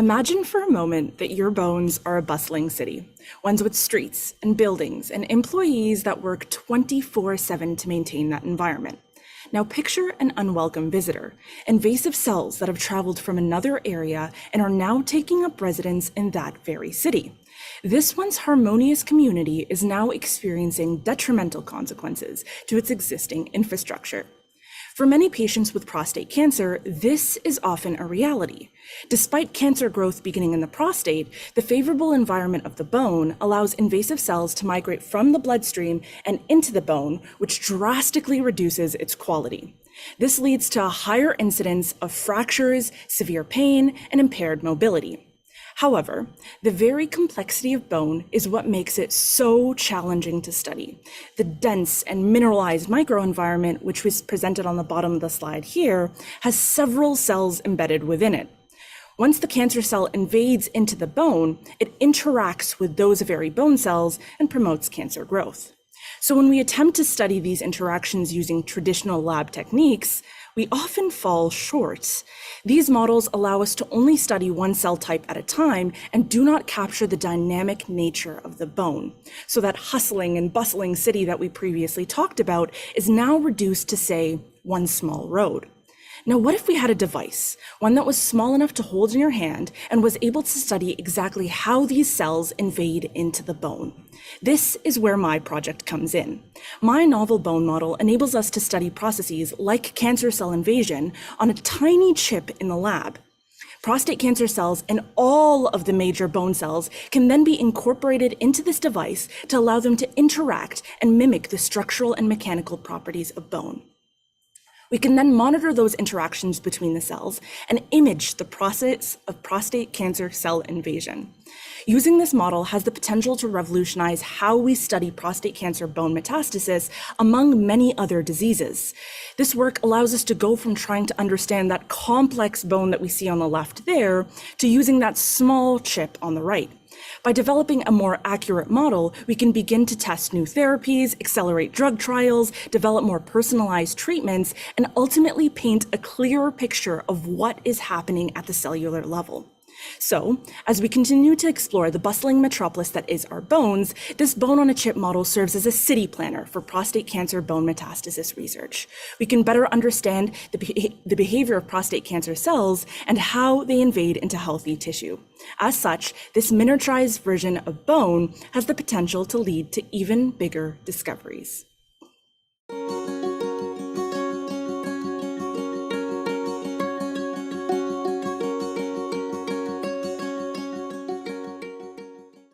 Imagine for a moment that your bones are a bustling city, ones with streets and buildings and employees that work 24/7 to maintain that environment. Now picture an unwelcome visitor, invasive cells that have traveled from another area and are now taking up residence in that very city. This once harmonious community is now experiencing detrimental consequences to its existing infrastructure. For many patients with prostate cancer, this is often a reality. Despite cancer growth beginning in the prostate, the favorable environment of the bone allows invasive cells to migrate from the bloodstream and into the bone, which drastically reduces its quality. This leads to a higher incidence of fractures, severe pain, and impaired mobility. However, the very complexity of bone is what makes it so challenging to study. The dense and mineralized microenvironment, which was presented on the bottom of the slide here, has several cells embedded within it. Once the cancer cell invades into the bone, it interacts with those very bone cells and promotes cancer growth. So when we attempt to study these interactions using traditional lab techniques, we often fall short. These models allow us to only study one cell type at a time and do not capture the dynamic nature of the bone. So that hustling and bustling city that we previously talked about is now reduced to, say, one small road. Now, what if we had a device, one that was small enough to hold in your hand and was able to study exactly how these cells invade into the bone? This is where my project comes in. My novel bone model enables us to study processes like cancer cell invasion on a tiny chip in the lab. Prostate cancer cells and all of the major bone cells can then be incorporated into this device to allow them to interact and mimic the structural and mechanical properties of bone. We can then monitor those interactions between the cells and image the process of prostate cancer cell invasion. Using this model has the potential to revolutionize how we study prostate cancer bone metastasis among many other diseases. This work allows us to go from trying to understand that complex bone that we see on the left there to using that small chip on the right. By developing a more accurate model, we can begin to test new therapies, accelerate drug trials, develop more personalized treatments, and ultimately paint a clearer picture of what is happening at the cellular level. So, as we continue to explore the bustling metropolis that is our bones, this bone-on-a-chip model serves as a city planner for prostate cancer bone metastasis research. We can better understand the behavior of prostate cancer cells and how they invade into healthy tissue. As such, this miniaturized version of bone has the potential to lead to even bigger discoveries.